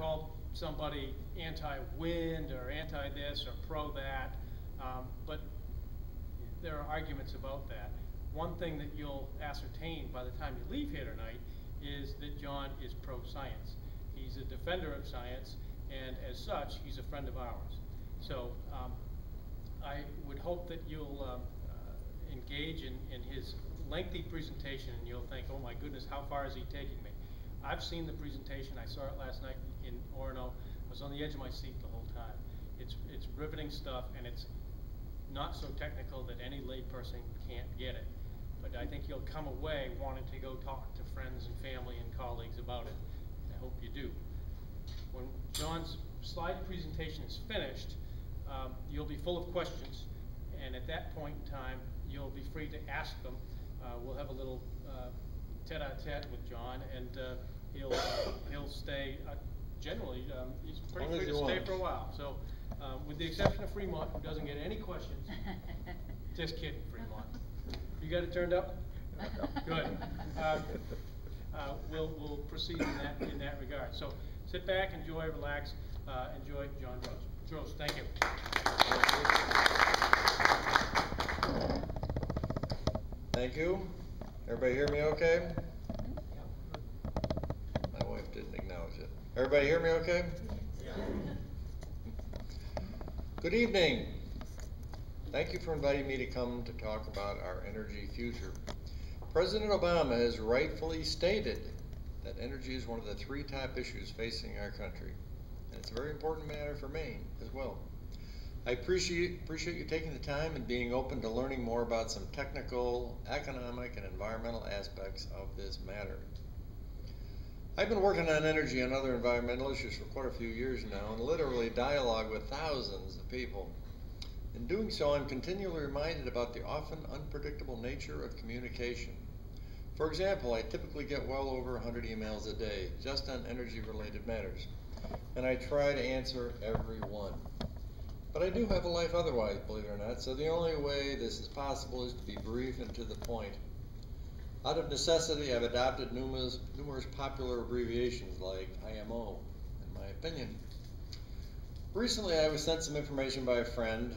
call somebody anti-wind or anti-this or pro-that, but there are arguments about that. One thing that you'll ascertain by the time you leave here tonight is that John is pro-science. He's a defender of science, and as such, he's a friend of ours. So I would hope that you'll engage in his lengthy presentation, and you'll think, oh my goodness, how far is he taking me? I've seen the presentation. I saw it last night in Orono. I was on the edge of my seat the whole time. It's riveting stuff, and it's not so technical that any layperson can't get it. But I think you'll come away wanting to go talk to friends and family and colleagues about it. I hope you do. When John's slide presentation is finished, you'll be full of questions, and at that point in time, you'll be free to ask them. We'll have a little tete-a-tete with John, and he'll stay. Generally, he's pretty free to stay for a while. So, with the exception of Fremont, who doesn't get any questions. Just kidding, Fremont. You got it turned up? Good. We'll proceed in that regard. So, sit back, enjoy, relax, enjoy John Droz. Droz, thank you. Thank you. Everybody hear me okay? My wife didn't acknowledge it. Everybody hear me okay? Yeah. Good evening. Thank you for inviting me to come to talk about our energy future. President Obama has rightfully stated that energy is one of the 3 top issues facing our country. And it's a very important matter for Maine as well. I appreciate you taking the time and being open to learning more about some technical, economic, and environmental aspects of this matter. I've been working on energy and other environmental issues for quite a few years now, and literally dialogue with thousands of people. In doing so, I'm continually reminded about the often unpredictable nature of communication. For example, I typically get well over 100 emails a day just on energy-related matters, and I try to answer every one. But I do have a life otherwise, believe it or not, so the only way this is possible is to be brief and to the point. Out of necessity, I've adopted numerous popular abbreviations like IMO, in my opinion. Recently, I was sent some information by a friend,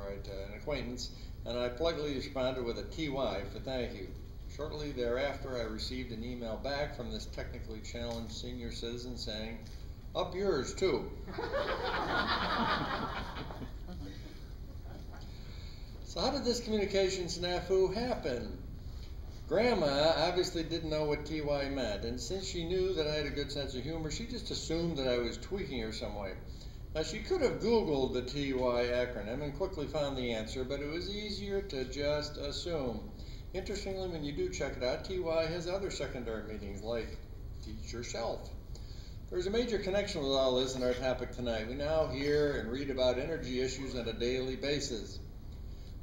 an acquaintance, and I politely responded with a TY for thank you. Shortly thereafter, I received an email back from this technically challenged senior citizen saying, "Up yours, too." So how did this communication snafu happen? Grandma obviously didn't know what TY meant, and since she knew that I had a good sense of humor, she just assumed that I was tweaking her some way. Now, she could have Googled the TY acronym and quickly found the answer, but it was easier to just assume. Interestingly, when you do check it out, TY has other secondary meanings like teach yourself. There's a major connection with all this in our topic tonight. We now hear and read about energy issues on a daily basis.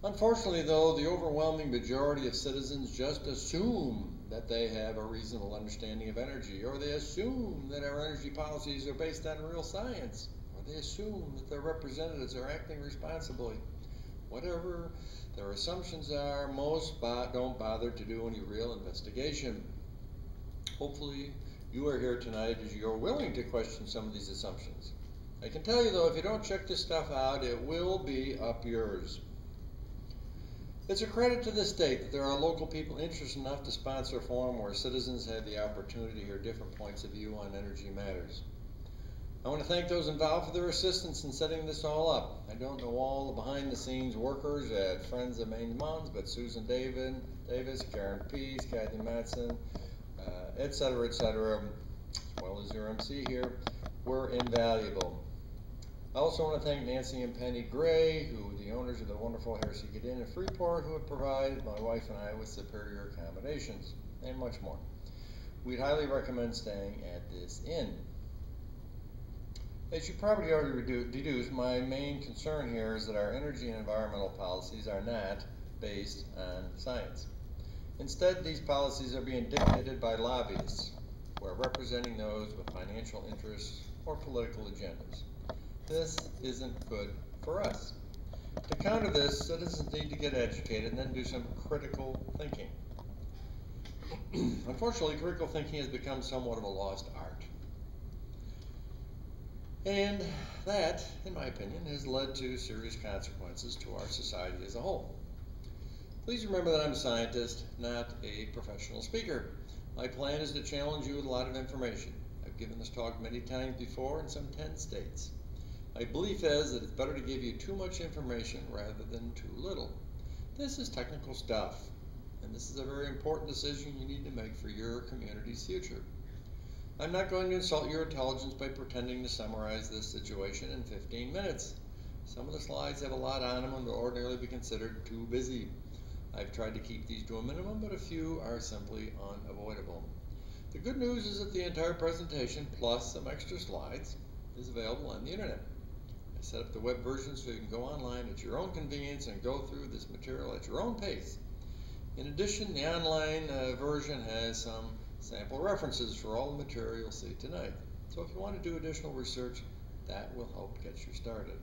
Unfortunately, though, the overwhelming majority of citizens just assume that they have a reasonable understanding of energy, or they assume that our energy policies are based on real science, or they assume that their representatives are acting responsibly. Whatever their assumptions are, most don't bother to do any real investigation. Hopefully, you are here tonight as you're willing to question some of these assumptions. I can tell you, though, if you don't check this stuff out, it will be up yours. It's a credit to the state that there are local people interested enough to sponsor a forum where citizens have the opportunity to hear different points of view on energy matters. I want to thank those involved for their assistance in setting this all up. I don't know all the behind-the-scenes workers at Friends of Maine Mountains, but Susan Davis, Karen Pease, Kathy Matson, et cetera, as well as your MC here, were invaluable. I also want to thank Nancy and Penny Gray, who are the owners of the wonderful Harrisburg Inn in Freeport, who have provided my wife and I with superior accommodations, and much more. We'd highly recommend staying at this inn. As you probably already deduced, my main concern here is that our energy and environmental policies are not based on science. Instead, these policies are being dictated by lobbyists who are representing those with financial interests or political agendas. This isn't good for us. To counter this, citizens need to get educated and then do some critical thinking. Unfortunately, critical thinking has become somewhat of a lost art. And that, in my opinion, has led to serious consequences to our society as a whole. Please remember that I'm a scientist, not a professional speaker. My plan is to challenge you with a lot of information. I've given this talk many times before in some 10 states. My belief is that it's better to give you too much information rather than too little. This is technical stuff, and this is a very important decision you need to make for your community's future. I'm not going to insult your intelligence by pretending to summarize this situation in 15 minutes. Some of the slides have a lot on them and will ordinarily be considered too busy. I've tried to keep these to a minimum, but a few are simply unavoidable. The good news is that the entire presentation, plus some extra slides, is available on the internet. I set up the web version so you can go online at your own convenience and go through this material at your own pace. In addition, the online version has some sample references for all the material you'll see tonight. So if you want to do additional research, that will help get you started.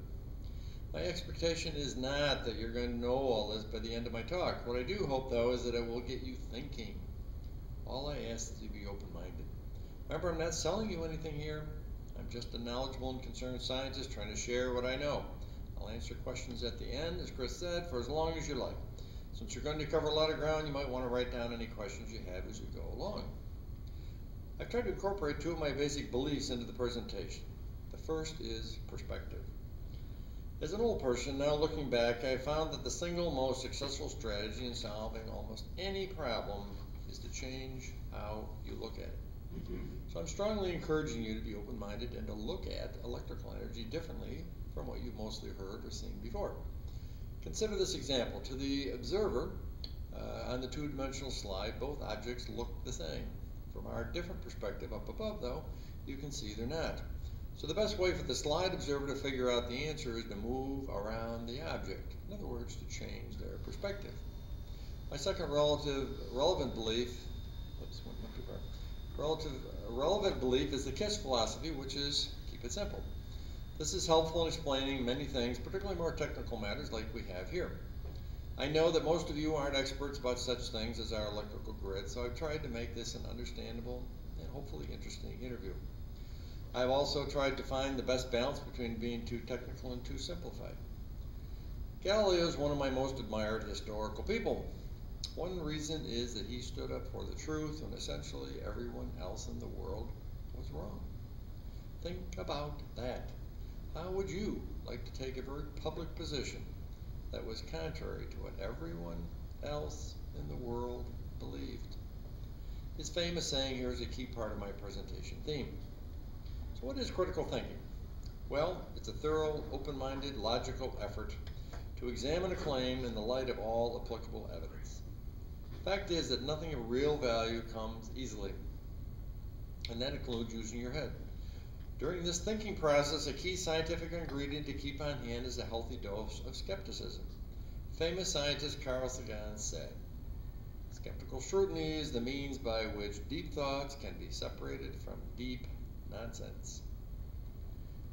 My expectation is not that you're going to know all this by the end of my talk. What I do hope, though, is that it will get you thinking. All I ask is you be open-minded. Remember, I'm not selling you anything here. I'm just a knowledgeable and concerned scientist trying to share what I know. I'll answer questions at the end, as Chris said, for as long as you like. Since you're going to cover a lot of ground, you might want to write down any questions you have as you go along. I've tried to incorporate two of my basic beliefs into the presentation. The first is perspective. As an old person, now looking back, I found that the single most successful strategy in solving almost any problem is to change how you look at it. So I'm strongly encouraging you to be open-minded and to look at electrical energy differently from what you've mostly heard or seen before. Consider this example. To the observer, on the two-dimensional slide, both objects look the same. From our different perspective up above, though, you can see they're not. So the best way for the slide observer to figure out the answer is to move around the object. In other words, to change their perspective. My second relevant belief is the KISS philosophy, which is keep it simple. This is helpful in explaining many things, particularly more technical matters like we have here. I know that most of you aren't experts about such things as our electrical grid, so I've tried to make this an understandable and hopefully interesting interview. I've also tried to find the best balance between being too technical and too simplified. Galileo is one of my most admired historical people. One reason is that he stood up for the truth when essentially everyone else in the world was wrong. Think about that. How would you like to take a very public position that was contrary to what everyone else in the world believed? His famous saying here is a key part of my presentation theme. So what is critical thinking? Well, it's a thorough, open-minded, logical effort to examine a claim in the light of all applicable evidence. The fact is that nothing of real value comes easily, and that includes using your head. During this thinking process, a key scientific ingredient to keep on hand is a healthy dose of skepticism. Famous scientist Carl Sagan said, "Skeptical scrutiny is the means by which deep thoughts can be separated from deep nonsense."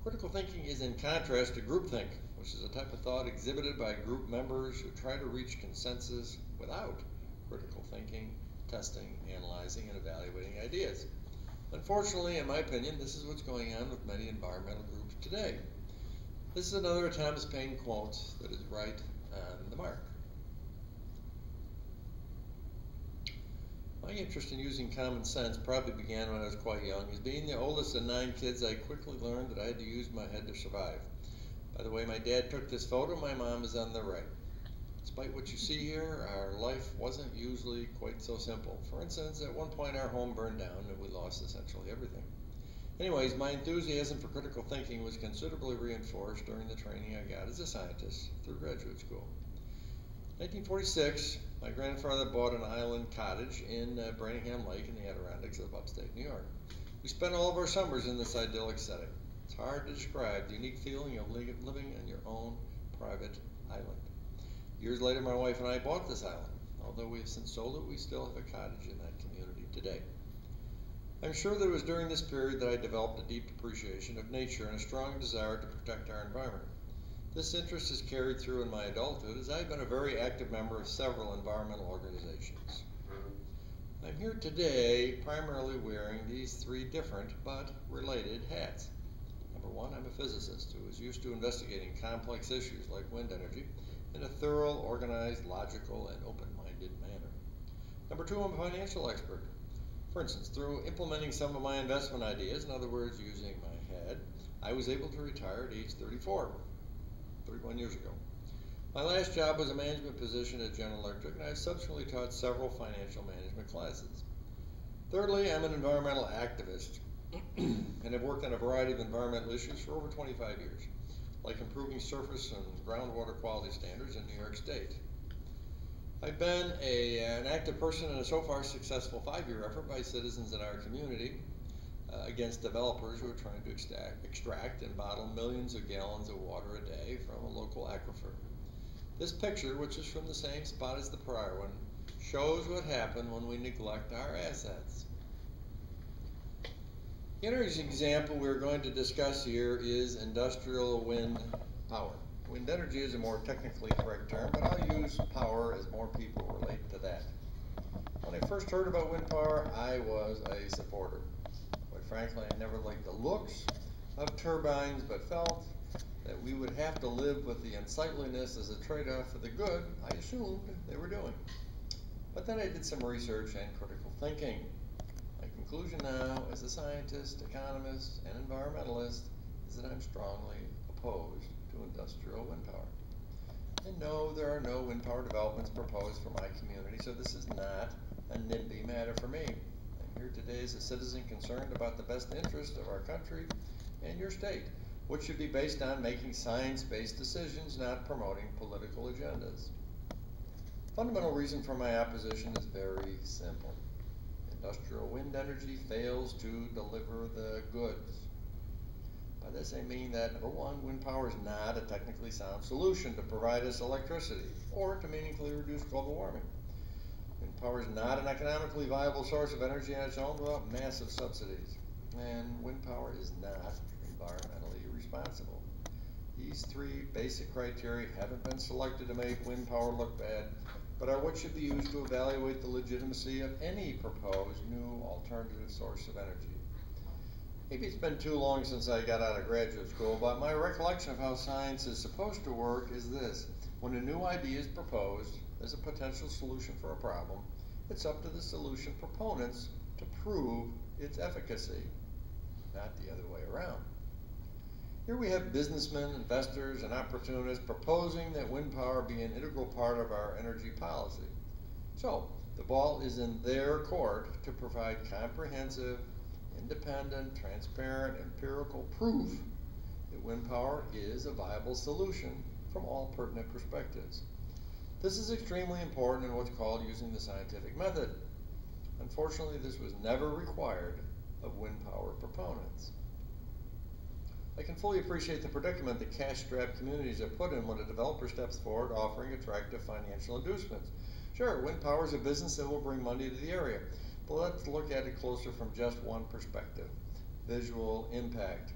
Critical thinking is in contrast to groupthink, which is a type of thought exhibited by group members who try to reach consensus without critical thinking, testing, analyzing, and evaluating ideas. Unfortunately, in my opinion, this is what's going on with many environmental groups today. This is another of Thomas Paine quote that is right on the mark. My interest in using common sense probably began when I was quite young. As being the oldest of 9 kids, I quickly learned that I had to use my head to survive. By the way, my dad took this photo. My mom is on the right. Despite what you see here, our life wasn't usually quite so simple. For instance, at one point our home burned down and we lost essentially everything. Anyways, my enthusiasm for critical thinking was considerably reinforced during the training I got as a scientist through graduate school. In 1946, my grandfather bought an island cottage in Branningham Lake in the Adirondacks of upstate New York. We spent all of our summers in this idyllic setting. It's hard to describe the unique feeling of living on your own private island. Years later, my wife and I bought this island. Although we have since sold it, we still have a cottage in that community today. I'm sure that it was during this period that I developed a deep appreciation of nature and a strong desire to protect our environment. This interest has carried through in my adulthood as I've been a very active member of several environmental organizations. I'm here today primarily wearing these 3 different but related hats. Number one, I'm a physicist who is used to investigating complex issues like wind energy in a thorough, organized, logical, and open-minded manner. Number two, I'm a financial expert. For instance, through implementing some of my investment ideas, in other words, using my head, I was able to retire at age 34, 31 years ago. My last job was a management position at General Electric, and I subsequently taught several financial management classes. Thirdly, I'm an environmental activist and have worked on a variety of environmental issues for over 25 years, like improving surface and groundwater quality standards in New York State. I've been an active person in a so far successful 5-year effort by citizens in our community against developers who are trying to extract and bottle millions of gallons of water a day from a local aquifer. This picture, which is from the same spot as the prior one, shows what happens when we neglect our assets. The energy example we're going to discuss here is industrial wind power. Wind energy is a more technically correct term, but I'll use power as more people relate to that. When I first heard about wind power, I was a supporter. Quite frankly, I never liked the looks of turbines, but felt that we would have to live with the unsightliness as a trade-off for the good I assumed they were doing. But then I did some research and critical thinking. My conclusion now, as a scientist, economist, and environmentalist, is that I'm strongly opposed to industrial wind power. And no, there are no wind power developments proposed for my community, so this is not a NIMBY matter for me. I'm here today as a citizen concerned about the best interest of our country and your state, which should be based on making science-based decisions, not promoting political agendas. Fundamental reason for my opposition is very simple. Industrial wind energy fails to deliver the goods. By this I mean that, number one, wind power is not a technically sound solution to provide us electricity or to meaningfully reduce global warming. Wind power is not an economically viable source of energy on its own without massive subsidies. And wind power is not environmentally responsible. These three basic criteria haven't been selected to make wind power look bad, but are what should be used to evaluate the legitimacy of any proposed new alternative source of energy. Maybe it's been too long since I got out of graduate school, but my recollection of how science is supposed to work is this. When a new idea is proposed as a potential solution for a problem, it's up to the solution proponents to prove its efficacy, not the other way around. Here we have businessmen, investors, and opportunists proposing that wind power be an integral part of our energy policy. So, the ball is in their court to provide comprehensive, independent, transparent, empirical proof that wind power is a viable solution from all pertinent perspectives. This is extremely important in what's called using the scientific method. Unfortunately, this was never required of wind power proponents. I can fully appreciate the predicament that cash-strapped communities are put in when a developer steps forward offering attractive financial inducements. Sure, wind power is a business that will bring money to the area, but let's look at it closer from just one perspective: visual impact.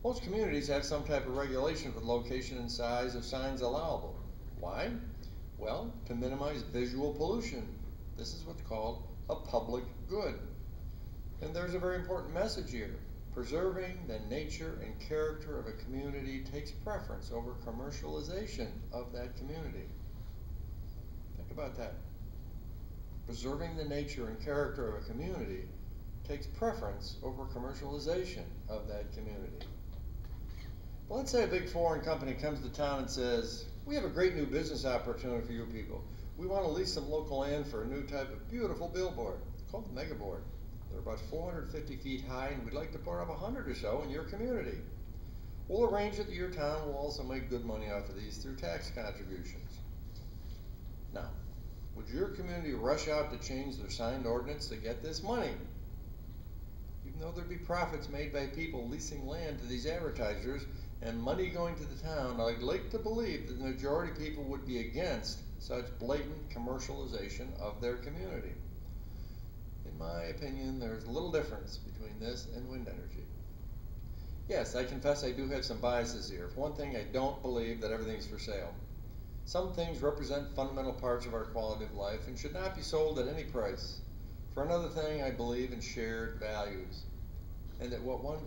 Most communities have some type of regulation for the location and size of signs allowable. Why? Well, to minimize visual pollution. This is what's called a public good. And there's a very important message here. Preserving the nature and character of a community takes preference over commercialization of that community. Think about that. Preserving the nature and character of a community takes preference over commercialization of that community. Well, let's say a big foreign company comes to town and says, we have a great new business opportunity for you people. We want to lease some local land for a new type of beautiful billboard called the mega board. They're about 450 feet high, and we'd like to put up 100 or so in your community. We'll arrange it that your town will also make good money off of these through tax contributions. Now, would your community rush out to change their signed ordinance to get this money? Even though there'd be profits made by people leasing land to these advertisers and money going to the town, I'd like to believe that the majority of people would be against such blatant commercialization of their community. In my opinion, there's little difference between this and wind energy. Yes, I confess I do have some biases here. For one thing, I don't believe that everything's for sale. Some things represent fundamental parts of our quality of life and should not be sold at any price. For another thing, I believe in shared values, and that what one